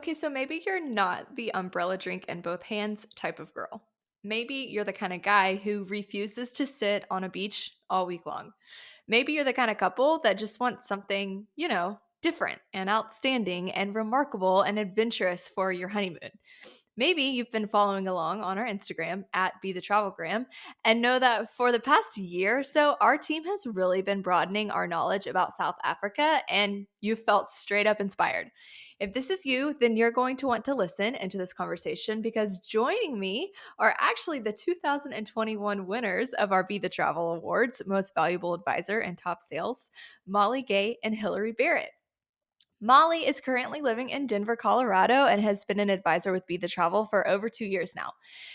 Okay, so maybe you're not the umbrella drink in both hands type of girl. Maybe you're the kind of guy who refuses to sit on a beach all week long. Maybe you're the kind of couple that just wants something, different and outstanding and remarkable and adventurous for your honeymoon. Maybe you've been following along on our Instagram at Be the Travelgram and know that for the past year or so, our team has really been broadening our knowledge about South Africa and you felt straight up inspired. If this is you, then you're going to want to listen into this conversation because joining me are actually the 2021 winners of our Be the Travel Awards, Most Valuable Advisor and Top Sales, Molly Gay and Hillary Barrett. Molly is currently living in Denver, Colorado, and has been an advisor with Be the Travel for over 2 years now.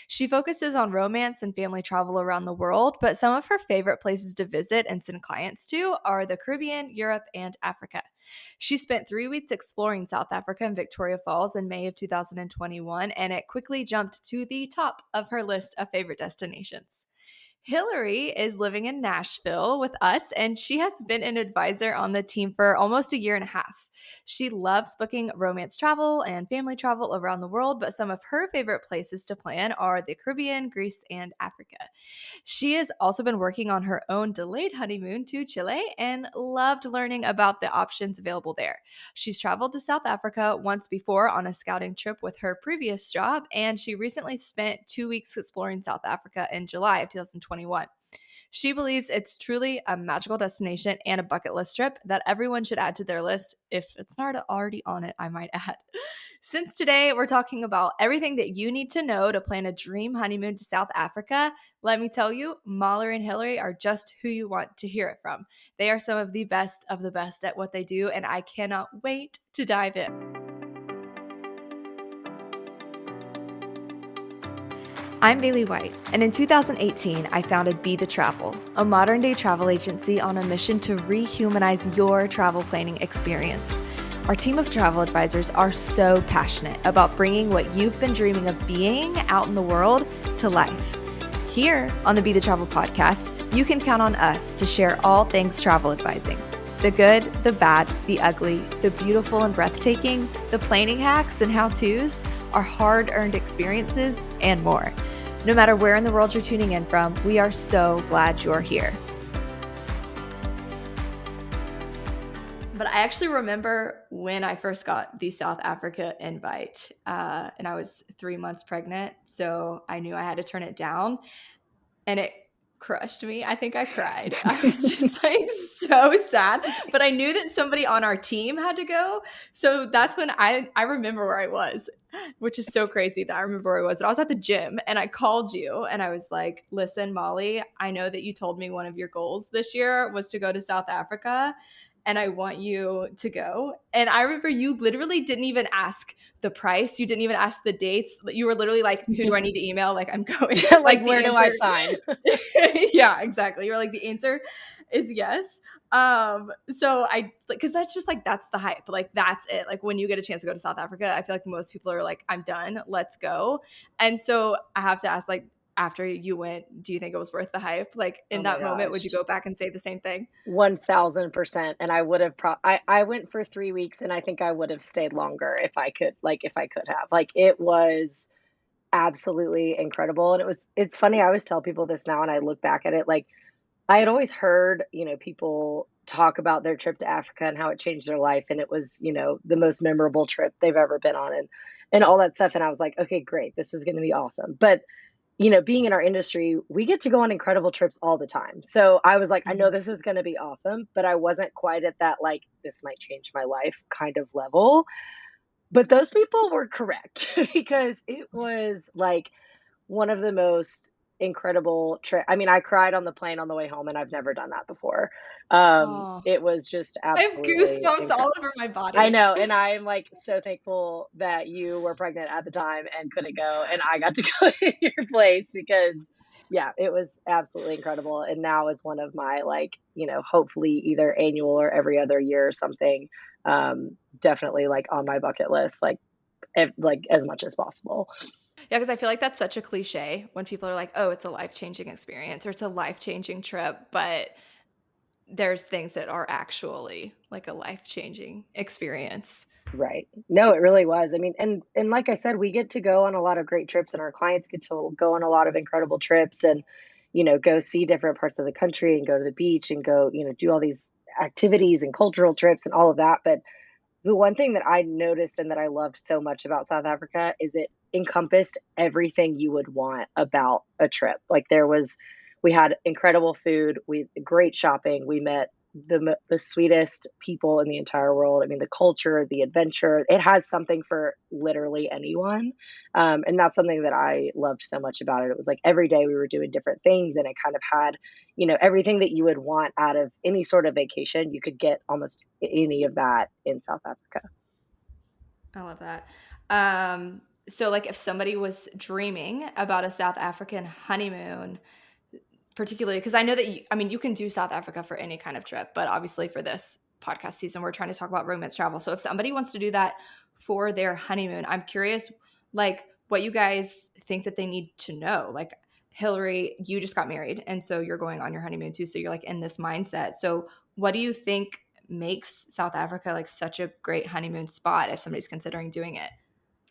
She focuses on romance and family travel around the world, but some of her favorite places to visit and send clients to are the Caribbean, Europe, and Africa. She spent 3 weeks exploring South Africa and Victoria Falls in May of 2021, and it quickly jumped to the top of her list of favorite destinations. Hillary is living in Nashville with us, and she has been an advisor on the team for almost a year and a half. She loves booking romance travel and family travel around the world, but some of her favorite places to plan are the Caribbean, Greece, and Africa. She has also been working on her own delayed honeymoon to Chile and loved learning about the options available there. She's traveled to South Africa once before on a scouting trip with her previous job, and she recently spent 2 weeks exploring South Africa in July of 2021. She believes it's truly a magical destination and a bucket list trip that everyone should add to their list. If it's not already on it, I might add. Since today we're talking about everything that you need to know to plan a dream honeymoon to South Africa, let me tell you, Molly and Hillary are just who you want to hear it from. They are some of the best at what they do, and I cannot wait to dive in. I'm Bailie White, and in 2018, I founded Be the Travel, a modern-day travel agency on a mission to rehumanize your travel planning experience. Our team of travel advisors are so passionate about bringing what you've been dreaming of being out in the world to life. Here on the Be the Travel podcast, you can count on us to share all things travel advising. The good, the bad, the ugly, the beautiful and breathtaking, the planning hacks and how-tos, our hard-earned experiences, and more. No matter where in the world you're tuning in from, we are so glad you're here. But I actually remember when I first got the South Africa invite, and I was 3 months pregnant, so I knew I had to turn it down, and it crushed me. I think I cried. I was just so sad, but I knew that somebody on our team had to go, so that's when I remember where I was, which is so crazy that I remember where I was. And I was at the gym, and I called you, and I was like, listen, Molly, I know that you told me one of your goals this year was to go to South Africa, and I want you to go. And I remember you literally didn't even ask the price. You didn't even ask the dates. You were literally like, who do I need to email? Like, I'm going. Like where do I sign? Yeah, exactly. You're like, the answer is yes. So because that's just like, that's the hype. Like, that's it. Like, when you get a chance to go to South Africa, I feel like most people are like, I'm done. Let's go. And so I have to ask, like, after you went, do you think it was worth the hype? Like, in that moment, would you go back and say the same thing? 1000%. And I would have I went for 3 weeks, and I think I would have stayed longer if I could, have. Like, it was absolutely incredible. And it's funny, I always tell people this now and I look back at it, like, I had always heard, people talk about their trip to Africa and how it changed their life, and it was, the most memorable trip they've ever been on, and all that stuff. And I was like, okay, great, this is going to be awesome. But being in our industry, we get to go on incredible trips all the time. So I was like, I know this is going to be awesome, but I wasn't quite at that, like, this might change my life kind of level. But those people were correct because it was like one of the most incredible trip. I mean, I cried on the plane on the way home, and I've never done that before. Oh, It was just I have absolutely goosebumps all incredible. over my body. I know, and I'm like so thankful that you were pregnant at the time and couldn't go, and I got to go in your place because, yeah, it was absolutely incredible. And now is one of my, like, hopefully either annual or every other year or something. Definitely, like, on my bucket list, like, like as much as possible. Yeah, because I feel like that's such a cliche when people are like, oh, it's a life-changing experience or it's a life-changing trip. But there's things that are actually like a life-changing experience. Right. No, it really was. I mean, and like I said, we get to go on a lot of great trips and our clients get to go on a lot of incredible trips and, go see different parts of the country and go to the beach and go, do all these activities and cultural trips and all of that. But the one thing that I noticed and that I loved so much about South Africa is it encompassed everything you would want about a trip. Like we had incredible food, we great shopping, we met the sweetest people in the entire world. I mean, the culture, the adventure, it has something for literally anyone. And that's something that I loved so much about it. It was like every day we were doing different things and it kind of had, everything that you would want out of any sort of vacation. You could get almost any of that in South Africa. I love that. So like if somebody was dreaming about a South African honeymoon, particularly because I know that you can do South Africa for any kind of trip, but obviously for this podcast season, we're trying to talk about romance travel. So if somebody wants to do that for their honeymoon, I'm curious, like what you guys think that they need to know. Like Hillary, you just got married, and so you're going on your honeymoon too. So you're like in this mindset. So what do you think makes South Africa like such a great honeymoon spot if somebody's considering doing it?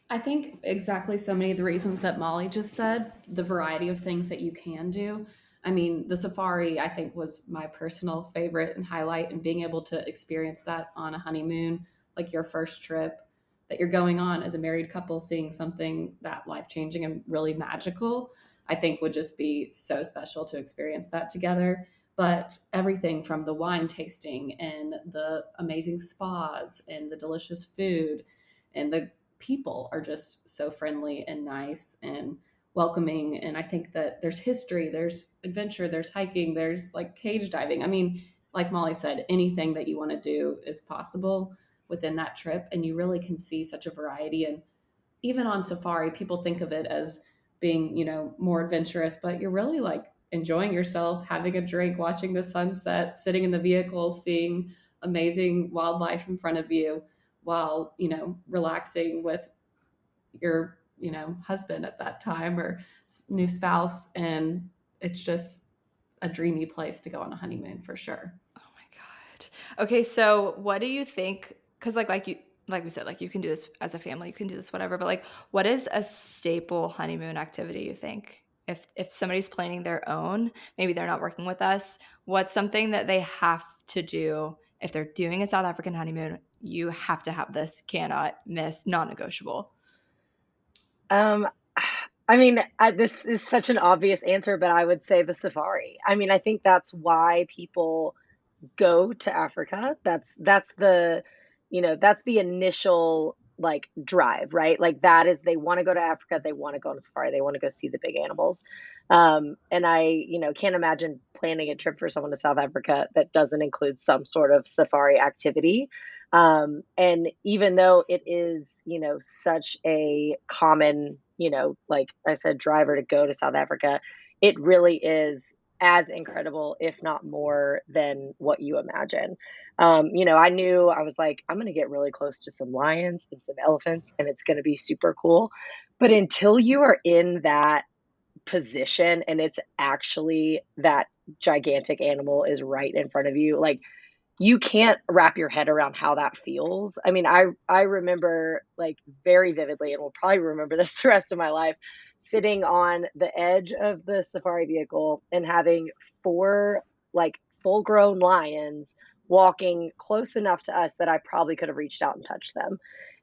I think exactly so many of the reasons that Molly just said, the variety of things that you can do. I mean, the safari, I think, was my personal favorite and highlight, and being able to experience that on a honeymoon, like your first trip that you're going on as a married couple, seeing something that life changing and really magical, I think would just be so special to experience that together. But everything from the wine tasting and the amazing spas and the delicious food and the people are just so friendly and nice and welcoming. And I think that there's history, there's adventure, there's hiking, there's like cage diving. I mean, like Molly said, anything that you want to do is possible within that trip. And you really can see such a variety. And even on safari, people think of it as being, more adventurous, but you're really like enjoying yourself, having a drink, watching the sunset, sitting in the vehicle, seeing amazing wildlife in front of you while, relaxing with your, husband at that time or new spouse. And it's just a dreamy place to go on a honeymoon for sure. Oh my god. Okay, so what do you think? Because like we said, like you can do this as a family, you can do this whatever. But like, what is a staple honeymoon activity? You think if somebody's planning their own, maybe they're not working with us. What's something that they have to do if they're doing a South African honeymoon? You have to have this, cannot miss, non-negotiable. Um, I mean, this is such an obvious answer, but I would say the safari. I mean, I think that's why people go to Africa. That's the initial like drive, right? Like that is they want to go to Africa, they want to go on a safari, they want to go see the big animals. And I, can't imagine planning a trip for someone to South Africa that doesn't include some sort of safari activity. And even though it is, such a common, like I said, driver to go to South Africa, it really is as incredible, if not more than what you imagine. I knew I was like, I'm going to get really close to some lions and some elephants, and it's going to be super cool. But until you are in that position and it's actually that gigantic animal is right in front of you, like you can't wrap your head around how that feels. I mean, I remember like very vividly, and will probably remember this the rest of my life, sitting on the edge of the safari vehicle and having four like full-grown lions walking close enough to us that I probably could have reached out and touched them.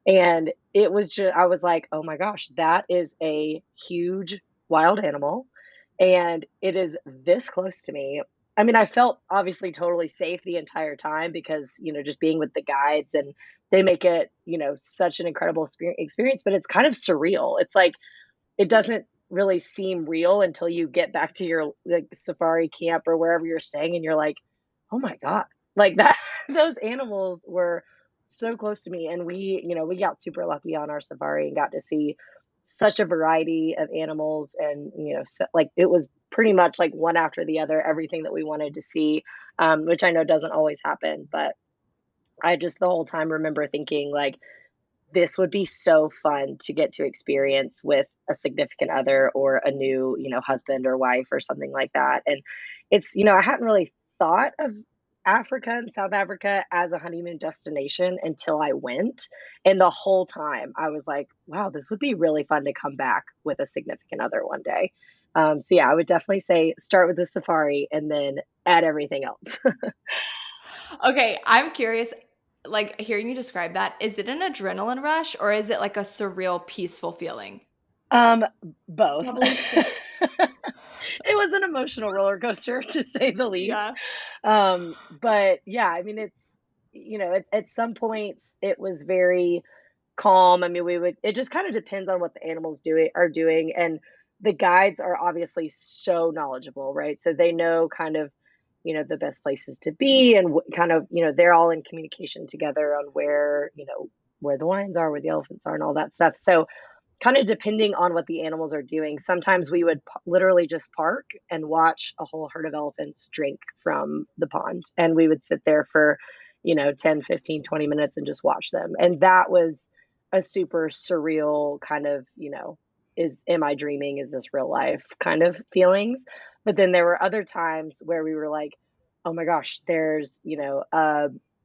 And it was just I was like, "Oh my gosh, that is a huge wild animal and it is this close to me." I mean, I felt obviously totally safe the entire time because, just being with the guides and they make it, such an incredible experience, but it's kind of surreal. It's like it doesn't really seem real until you get back to your like safari camp or wherever you're staying and you're like, "Oh my god." Like that those animals were so close to me and we got super lucky on our safari and got to see such a variety of animals and so, like it was pretty much like one after the other everything that we wanted to see, which I know doesn't always happen, but I just the whole time remember thinking like this would be so fun to get to experience with a significant other or a new husband or wife or something like that. And it's I hadn't really thought of Africa and South Africa as a honeymoon destination until I went. And the whole time I was like, wow, this would be really fun to come back with a significant other one day. So yeah, I would definitely say start with the safari and then add everything else. Okay, I'm curious, like hearing you describe that, is it an adrenaline rush or is it like a surreal, peaceful feeling? Um, Both. Probably. It was an emotional roller coaster to say the least. Yeah. But yeah, I mean, it's, at some points it was very calm. I mean, it just kind of depends on what the animals are doing. And the guides are obviously so knowledgeable, right? So they know kind of, the best places to be and kind of, they're all in communication together on where the lions are, where the elephants are, and all that stuff. So kind of depending on what the animals are doing, sometimes we would literally just park and watch a whole herd of elephants drink from the pond. And we would sit there for, 10, 15, 20 minutes and just watch them. And that was a super surreal kind of, am I dreaming? Is this real life kind of feelings? But then there were other times where we were like, oh my gosh, there's,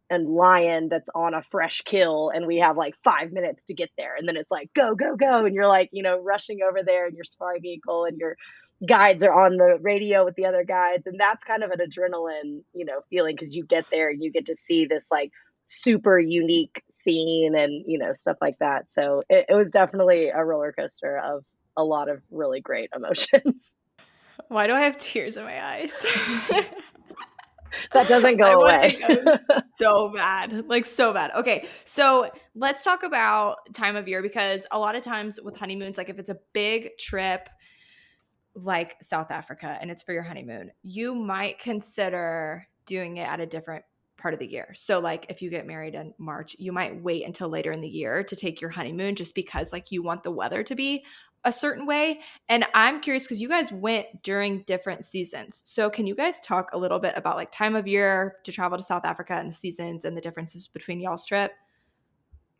a lion that's on a fresh kill and we have like 5 minutes to get there. And then it's like, go, go, go. And you're like, rushing over there in your safari vehicle and your guides are on the radio with the other guides. And that's kind of an adrenaline, feeling because you get there and you get to see this like super unique scene and, stuff like that. So it was definitely a roller coaster of a lot of really great emotions. Why do I have tears in my eyes? That doesn't I go want to away. go so bad, like so bad. Okay, so let's talk about time of year because a lot of times with honeymoons, like if it's a big trip like South Africa and it's for your honeymoon, you might consider doing it at a different part of the year. So like if you get married in March, you might wait until later in the year to take your honeymoon just because like you want the weather to be a certain way. And I'm curious because you guys went during different seasons. So can you guys talk a little bit about like time of year to travel to South Africa and the seasons and the differences between y'all's trip?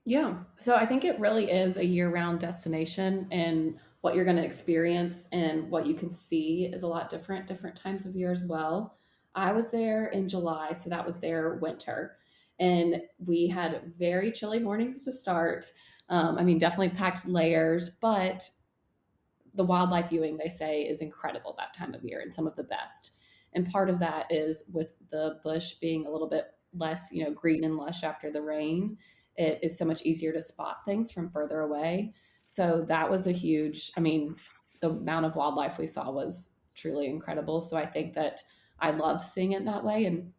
Yeah. So I think it really is a year-round destination, and what you're going to experience and what you can see is a lot different times of year as well. I was there in July, so that was their winter. And we had very chilly mornings to start. I mean, definitely packed layers, but the wildlife viewing, they say, is incredible that time of year and some of the best. And part of that is with the bush being a little bit less, green and lush after the rain. It is so much easier to spot things from further away. So that was a huge, I mean, the amount of wildlife we saw was truly incredible. So I think that I loved seeing it that way. And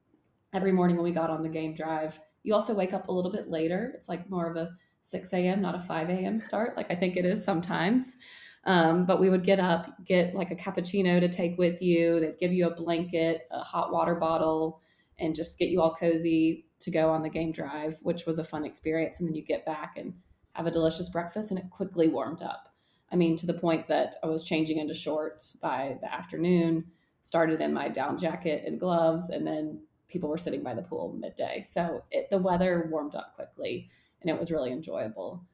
every morning when we got on the game drive, you also wake up a little bit later. It's like more of a 6 a.m., not a 5 a.m. start, like I think it is sometimes. But we would get up, get like a cappuccino to take with you. They'd give you a blanket, a hot water bottle, and just get you all cozy to go on the game drive, which was a fun experience. And then you get back and have a delicious breakfast, and it quickly warmed up. I mean, to the point that I was changing into shorts by the afternoon, started in my down jacket and gloves, and then people were sitting by the pool midday. So the weather warmed up quickly, and it was really enjoyable.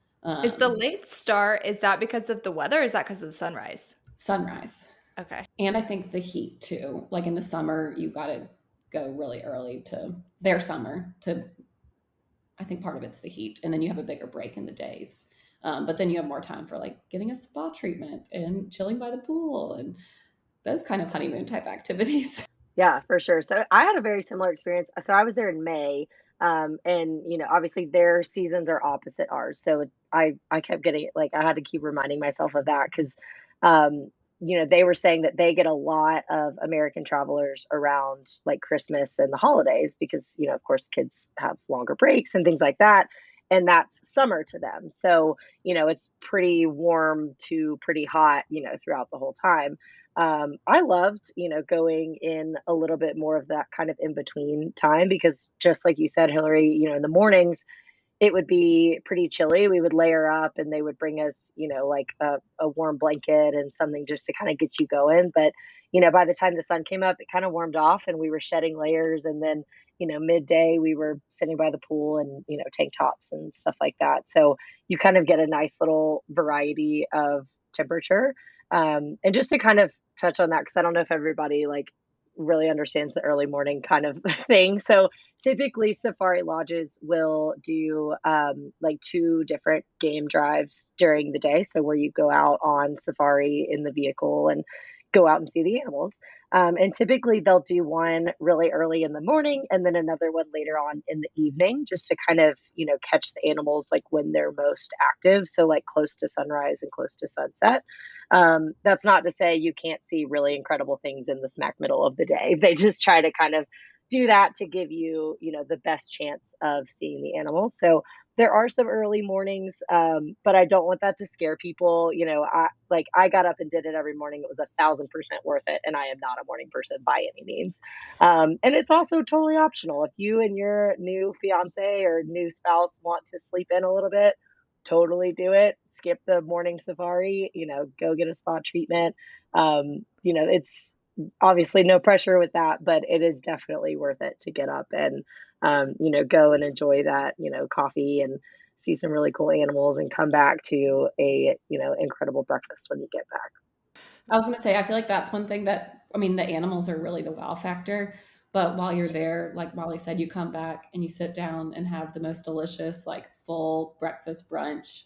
Is the late start, is that because of the weather or is that because of the sunrise? Sunrise. Okay. And I think the heat too. Like in the summer, you got to go really early to their summer to, I think part of it's the heat. And then you have a bigger break in the days. But then you have more time for like getting a spa treatment and chilling by the pool and those kind of honeymoon type activities. Yeah, for sure. So I had a very similar experience. So I was there in May, and obviously their seasons are opposite ours. So I kept getting like I had to keep reminding myself of that because, they were saying that they get a lot of American travelers around like Christmas and the holidays because of course kids have longer breaks and things like that, and that's summer to them. So it's pretty warm to pretty hot, throughout the whole time. I loved, going in a little bit more of that kind of in between time because just like you said, Hillary, in the mornings, it would be pretty chilly. We would layer up and they would bring us, like a warm blanket and something just to kind of get you going. But, by the time the sun came up, it kind of warmed off and we were shedding layers. And then, midday, we were sitting by the pool and, tank tops and stuff like that. So you kind of get a nice little variety of temperature. And just to kind of touch on that, because I don't know if everybody like really understands the early morning kind of thing. So typically safari lodges will do like 2 different game drives during the day. So where you go out on safari in the vehicle and go out and see the animals. And typically they'll do one really early in the morning and then another one later on in the evening, just to kind of, catch the animals like when they're most active. So like close to sunrise and close to sunset. That's not to say you can't see really incredible things in the smack middle of the day. They just try to kind of do that to give you, the best chance of seeing the animals. So there are some early mornings, but I don't want that to scare people. I got up and did it every morning. It was 1,000% worth it, and I am not a morning person by any means. And it's also totally optional if you and your new fiance or new spouse want to sleep in a little bit. Totally do it. Skip the morning safari. Go get a spa treatment. It's obviously no pressure with that, but it is definitely worth it to get up and go and enjoy that, coffee and see some really cool animals and come back to a, incredible breakfast when you get back. I was going to say, I feel like that's one thing that, I mean, the animals are really the wow factor. But while you're there, like Molly said, you come back and you sit down and have the most delicious, like full breakfast brunch.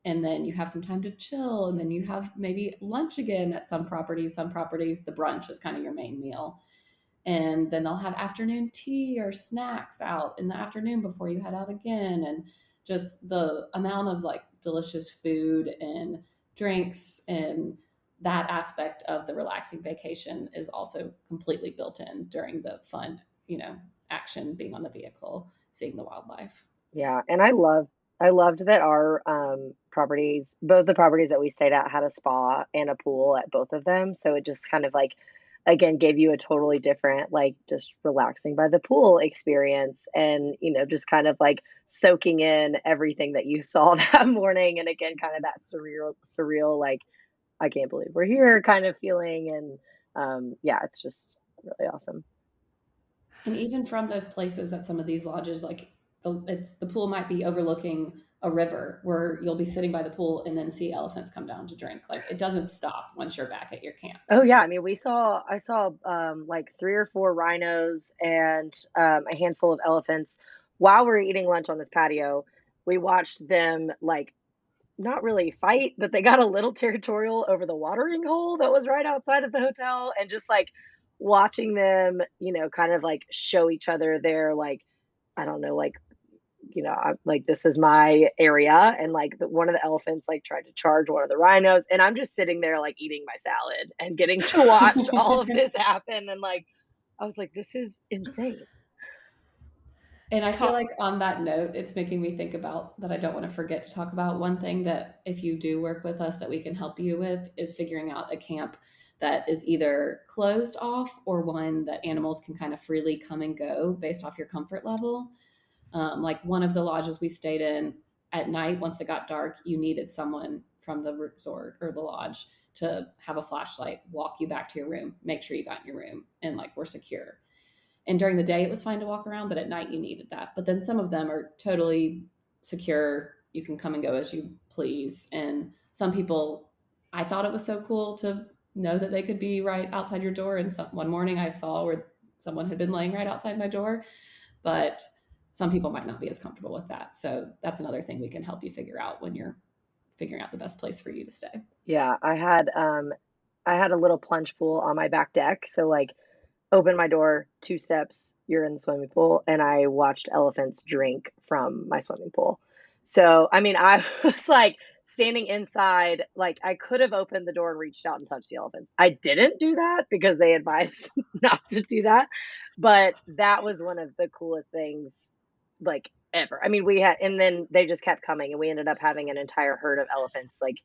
And then you have some time to chill. And then you have maybe lunch again at some properties. Some properties, the brunch is kind of your main meal. And then they'll have afternoon tea or snacks out in the afternoon before you head out again. And just the amount of like delicious food and drinks and that aspect of the relaxing vacation is also completely built in during the fun, action, being on the vehicle, seeing the wildlife. Yeah, and I loved that our properties, both the properties that we stayed at had a spa and a pool at both of them. So it just kind of like again gave you a totally different like just relaxing by the pool experience and just kind of like soaking in everything that you saw that morning and again kind of that surreal like I can't believe we're here kind of feeling and yeah, it's just really awesome. And even from those places at some of these lodges, like the pool might be overlooking a river where you'll be sitting by the pool and then see elephants come down to drink. Like it doesn't stop once you're back at your camp. Oh yeah, I mean, I saw like 3 or 4 rhinos and a handful of elephants while we were eating lunch on this patio. We watched them like not really fight, but they got a little territorial over the watering hole that was right outside of the hotel, and just like watching them, kind of like show each other their like I don't know, like I'm like, this is my area. And like one of the elephants like tried to charge one of the rhinos. And I'm just sitting there like eating my salad and getting to watch all of this happen. And like, I was like, this is insane. And I feel like on that note, it's making me think about that I don't want to forget to talk about one thing that if you do work with us that we can help you with is figuring out a camp that is either closed off or one that animals can kind of freely come and go based off your comfort level. Like one of the lodges we stayed in at night, once it got dark, you needed someone from the resort or the lodge to have a flashlight, walk you back to your room, make sure you got in your room and like we're secure. And during the day, it was fine to walk around, but at night you needed that. But then some of them are totally secure. You can come and go as you please. And some people, I thought it was so cool to know that they could be right outside your door. And one morning I saw where someone had been laying right outside my door, but some people might not be as comfortable with that. So that's another thing we can help you figure out when you're figuring out the best place for you to stay. Yeah, I had a little plunge pool on my back deck. So like open my door, 2 steps, you're in the swimming pool, and I watched elephants drink from my swimming pool. So, I mean, I was like standing inside, like I could have opened the door and reached out and touched the elephants. I didn't do that because they advised not to do that. But that was one of the coolest things like ever. I mean, we had, and then they just kept coming, and we ended up having an entire herd of elephants like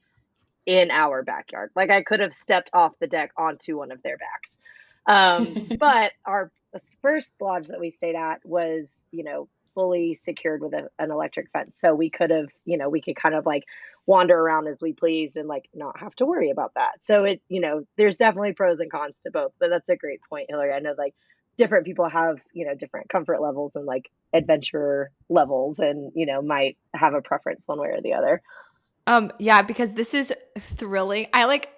in our backyard. Like I could have stepped off the deck onto one of their backs. But our first lodge that we stayed at was, fully secured with an electric fence. So we could have, we could kind of like wander around as we pleased and like not have to worry about that. So it, there's definitely pros and cons to both, but that's a great point, Hillary. I know like different people have, different comfort levels and like adventure levels and, might have a preference one way or the other. Yeah, because this is thrilling. I like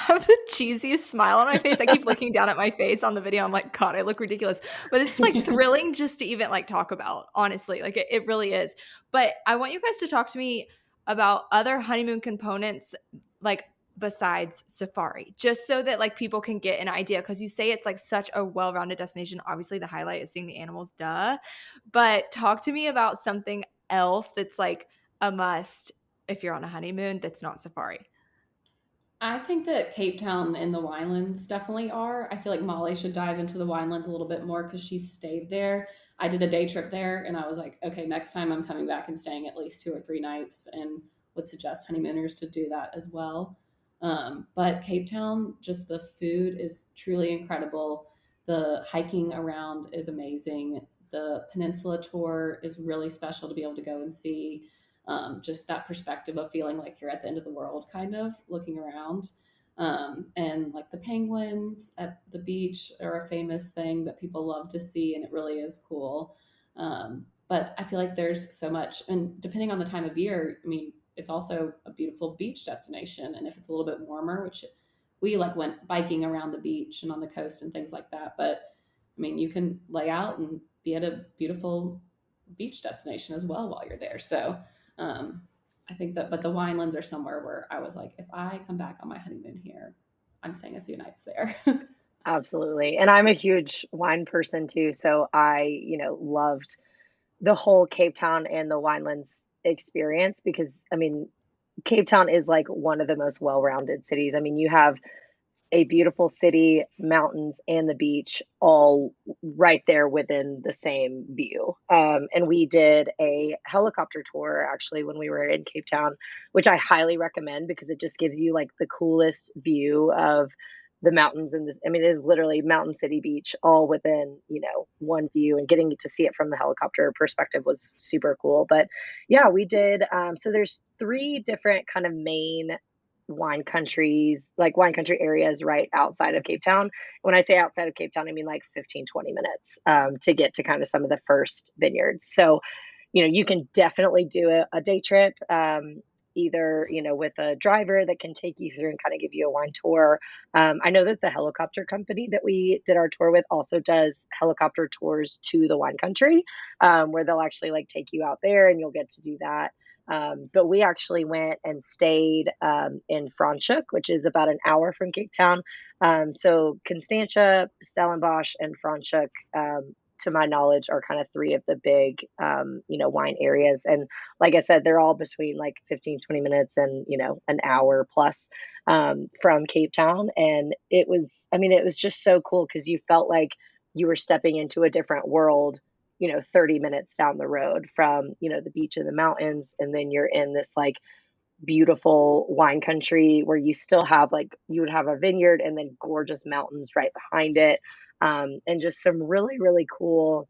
have the cheesiest smile on my face. I keep looking down at my face on the video. I'm like, God, I look ridiculous. But this is like thrilling just to even like talk about, honestly. Like it really is. But I want you guys to talk to me about other honeymoon components, like besides safari, just so that like people can get an idea. Because you say it's like such a well-rounded destination. Obviously, the highlight is seeing the animals, duh. But talk to me about something else that's like a must if you're on a honeymoon that's not safari. I think that Cape Town and the Winelands definitely are. I feel like Molly should dive into the Winelands a little bit more because she stayed there. I did a day trip there and I was like, okay, next time I'm coming back and staying at least 2 or 3 nights, and would suggest honeymooners to do that as well. But Cape Town, just the food is truly incredible. The hiking around is amazing. The peninsula tour is really special to be able to go and see, just that perspective of feeling like you're at the end of the world, kind of looking around. And like the penguins at the beach are a famous thing that people love to see, and it really is cool. But I feel like there's so much, and depending on the time of year, I mean, it's also a beautiful beach destination. And if it's a little bit warmer, which we like went biking around the beach and on the coast and things like that. But I mean, you can lay out and be at a beautiful beach destination as well while you're there. So um, I think that, but the Winelands are somewhere where I was like, if I come back on my honeymoon here, I'm staying a few nights there. Absolutely. And I'm a huge wine person too, so I, loved the whole Cape Town and the Winelands experience because I mean, Cape Town is like one of the most well-rounded cities. I mean, you have a beautiful city, mountains, and the beach all right there within the same view. And we did a helicopter tour actually when we were in Cape Town, which I highly recommend because it just gives you like the coolest view of the mountains. And I mean, it is literally Mountain City Beach all within, one view, and getting to see it from the helicopter perspective was super cool. But yeah, we did. So there's three different kind of main wine country areas right outside of Cape Town. When I say outside of Cape Town, I mean like 15, 20 minutes to get to kind of some of the first vineyards. So, you can definitely do a day trip, either, with a driver that can take you through and kind of give you a wine tour. I know that the helicopter company that we did our tour with also does helicopter tours to the wine country, where they'll actually like take you out there and you'll get to do that. But we actually went and stayed in Franschhoek, which is about an hour from Cape Town. So Constantia, Stellenbosch, and Franschhoek, to my knowledge, are kind of three of the big, wine areas. And like I said, they're all between like 15, 20 minutes and, an hour plus from Cape Town. And it was just so cool because you felt like you were stepping into a different world, 30 minutes down the road from, the beach and the mountains. And then you're in this like beautiful wine country where you still have like, you would have a vineyard and then gorgeous mountains right behind it. And just some really, really cool,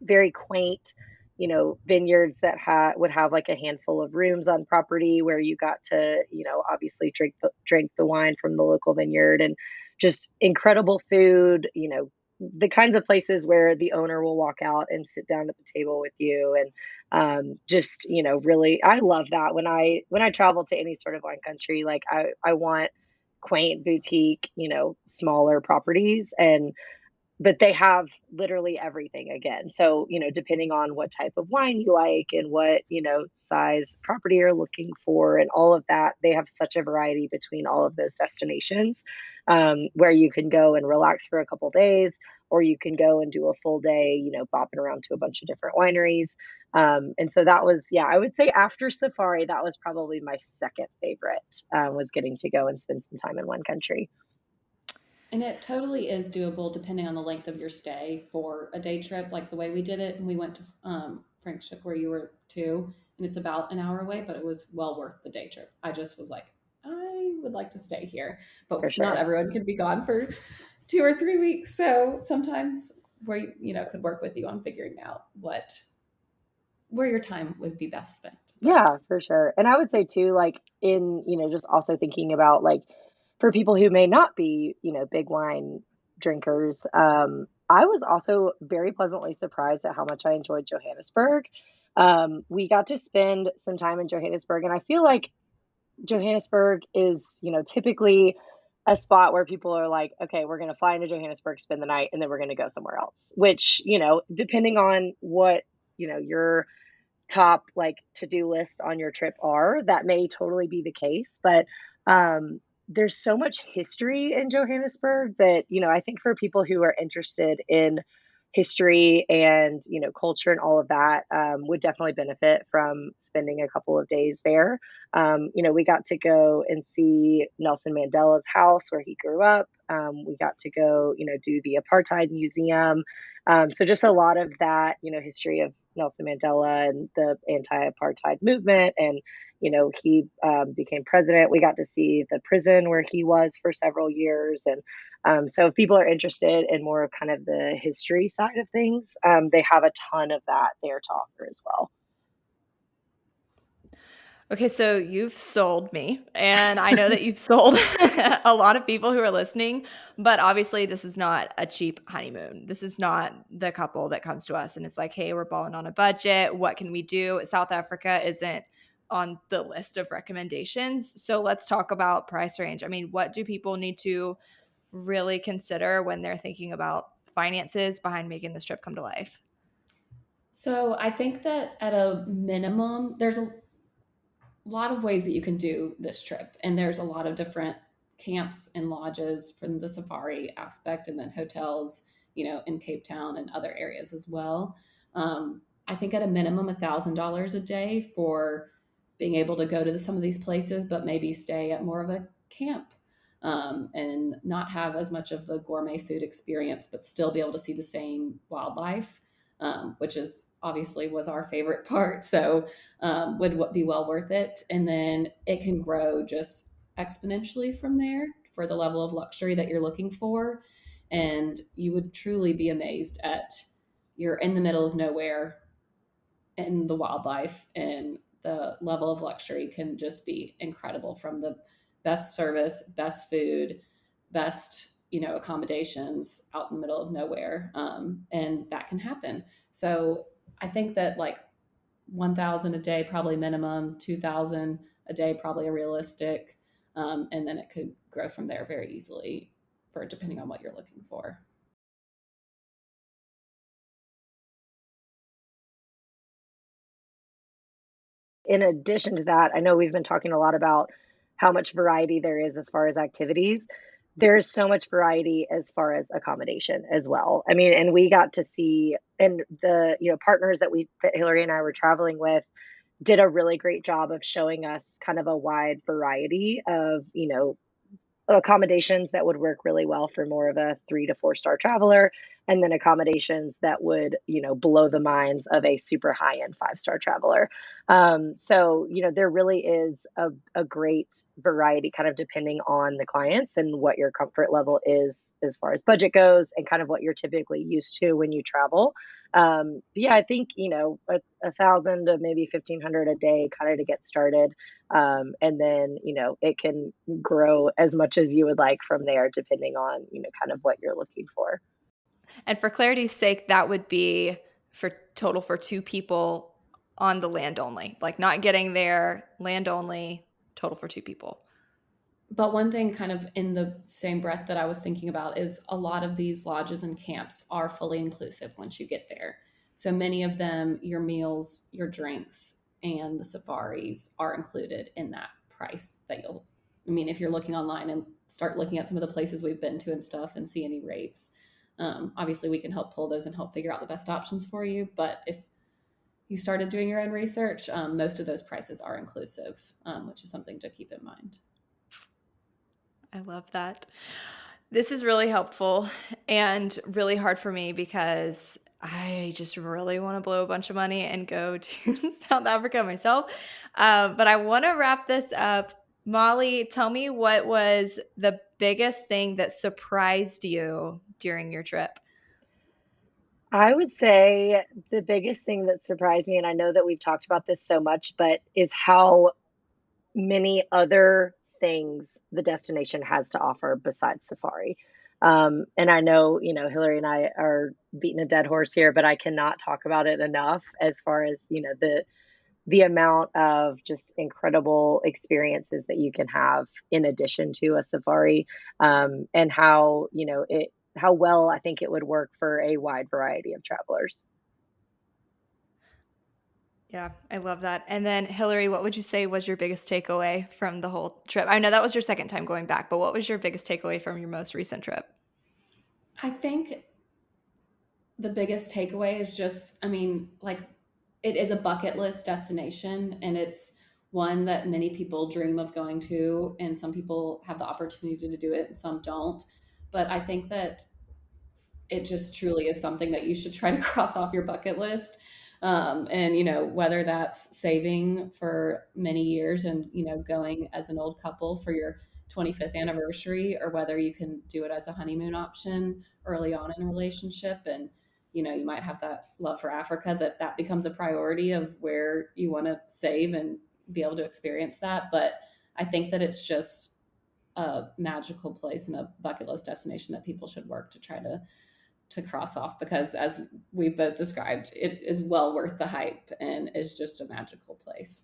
very quaint, vineyards that would have like a handful of rooms on property where you got to, obviously drink the wine from the local vineyard, and just incredible food, the kinds of places where the owner will walk out and sit down at the table with you. And just, really, I love that when I travel to any sort of wine country, like I want quaint boutique, smaller properties, but they have literally everything again. So, depending on what type of wine you like and what, size property you're looking for and all of that, they have such a variety between all of those destinations, where you can go and relax for a couple days, or you can go and do a full day, bopping around to a bunch of different wineries. And so that was, yeah, I would say after Safari, that was probably my second favorite, was getting to go and spend some time in one country. And it totally is doable depending on the length of your stay for a day trip, like the way we did it. And we went to Franschhoek, where you were too, and it's about an hour away, but it was well worth the day trip. I just was like, I would like to stay here, For but not sure. everyone could be gone for 2 or 3 weeks. So sometimes we, could work with you on figuring out where your time would be best spent. But Yeah, for sure. And I would say too, like in, just also thinking about like for people who may not be, big wine drinkers, I was also very pleasantly surprised at how much I enjoyed Johannesburg. We got to spend some time in Johannesburg, and I feel like Johannesburg is, typically a spot where people are like, okay, we're going to fly into Johannesburg, spend the night, and then we're going to go somewhere else, which, depending on what, your top like to-do list on your trip are, that may totally be the case. But there's so much history in Johannesburg that, I think for people who are interested in history and, culture and all of that, would definitely benefit from spending a couple of days there. We got to go and see Nelson Mandela's house where he grew up. We got to go, do the Apartheid Museum. So just a lot of that, history of Nelson Mandela and the anti-apartheid movement. And, he became president. We got to see the prison where he was for several years. And so if people are interested in more of kind of the history side of things, they have a ton of that there to offer as well. Okay, so you've sold me, and I know that you've sold a lot of people who are listening, but obviously this is not a cheap honeymoon. This is not the couple that comes to us and it's like, hey, we're balling on a budget. What can we do? South Africa isn't on the list of recommendations. So let's talk about price range. I mean, what do people need to really consider when they're thinking about finances behind making this trip come to life? So I think that at a minimum, there's a lot of ways that you can do this trip, and there's a lot of different camps and lodges from the safari aspect, and then hotels, in Cape Town and other areas as well. I think at a minimum $1,000 a day for being able to go to some of these places, but maybe stay at more of a camp, and not have as much of the gourmet food experience, but still be able to see the same wildlife, which is obviously was our favorite part. So would be well worth it. And then it can grow just exponentially from there for the level of luxury that you're looking for. And you would truly be amazed at you're in the middle of nowhere in the wildlife, and the level of luxury can just be incredible, from the best service, best food, best accommodations out in the middle of nowhere, and that can happen. So I think that like 1,000 a day probably minimum, 2,000 a day probably a realistic, and then it could grow from there very easily, for depending on what you're looking for. In addition to that, I know we've been talking a lot about how much variety there is as far as activities. There's so much variety as far as accommodation as well. I mean, and we got to see, and the partners that Hillary and I were traveling with did a really great job of showing us kind of a wide variety of accommodations that would work really well for more of a 3 to 4 star traveler, and then accommodations that would blow the minds of a super high end 5 star traveler. So there really is a great variety, kind of depending on the clients and what your comfort level is as far as budget goes, and kind of what you're typically used to when you travel. Yeah, I think a thousand to maybe 1,500 a day kind of to get started, and then it can grow as much as you would like from there, depending on kind of what you're looking for. And for clarity's sake, that would be for total for 2 people on the land only, like not getting there, land only, total for 2 people. But one thing kind of in the same breath that I was thinking about is a lot of these lodges and camps are fully inclusive once you get there. So many of them, your meals, your drinks, and the safaris are included in that price that if you're looking online and start looking at some of the places we've been to and stuff and see any rates, obviously we can help pull those and help figure out the best options for you. But if you started doing your own research, most of those prices are inclusive, which is something to keep in mind. I love that. This is really helpful and really hard for me because I just really want to blow a bunch of money and go to South Africa myself. But I want to wrap this up. Molly, tell me, what was the biggest thing that surprised you during your trip? I would say the biggest thing that surprised me, and I know that we've talked about this so much, but is how many other things the destination has to offer besides safari. And I know, Hillary and I are beating a dead horse here, but I cannot talk about it enough as far as, the amount of just incredible experiences that you can have in addition to a safari, and how, how well I think it would work for a wide variety of travelers. Yeah, I love that. And then, Hillary, what would you say was your biggest takeaway from the whole trip? I know that was your second time going back, but what was your biggest takeaway from your most recent trip? I think the biggest takeaway is just, I mean, like, it is a bucket list destination, and it's one that many people dream of going to, and some people have the opportunity to do it and some don't. But I think that it just truly is something that you should try to cross off your bucket list. And, whether that's saving for many years and, going as an old couple for your 25th anniversary, or whether you can do it as a honeymoon option early on in a relationship. And, you might have that love for Africa, that becomes a priority of where you want to save and be able to experience that. But I think that it's just a magical place and a bucket list destination that people should work to try to cross off, because as we've both described, it is well worth the hype and is just a magical place.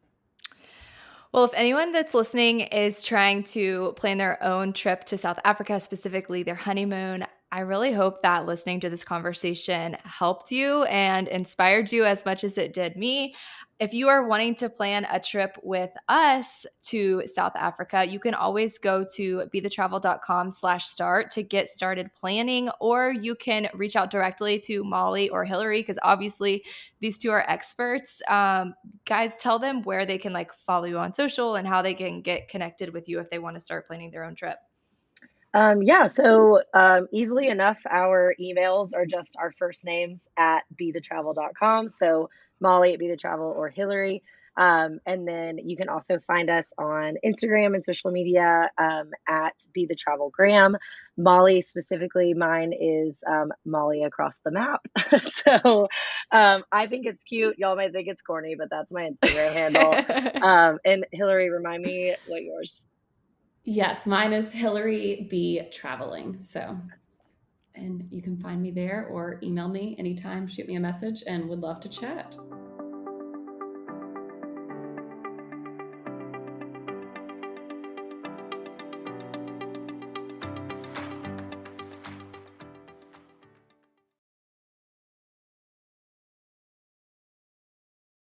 Well, if anyone that's listening is trying to plan their own trip to South Africa, specifically their honeymoon, I really hope that listening to this conversation helped you and inspired you as much as it did me. If you are wanting to plan a trip with us to South Africa, you can always go to bethetravel.com/start to get started planning, or you can reach out directly to Molly or Hillary, because obviously these two are experts. Guys, tell them where they can follow you on social and how they can get connected with you if they want to start planning their own trip. Yeah, so easily enough, our emails are just our first names at bethetravel.com. So Molly at Be The Travel or Hillary. And then you can also find us on Instagram and social media at Be The Travel Graham. Molly specifically, mine is Molly Across the Map. So I think it's cute. Y'all might think it's corny, but that's my Instagram handle. And Hillary, remind me what yours. Yes, mine is Hillary B Traveling. So, and you can find me there or email me anytime, shoot me a message, and would love to chat.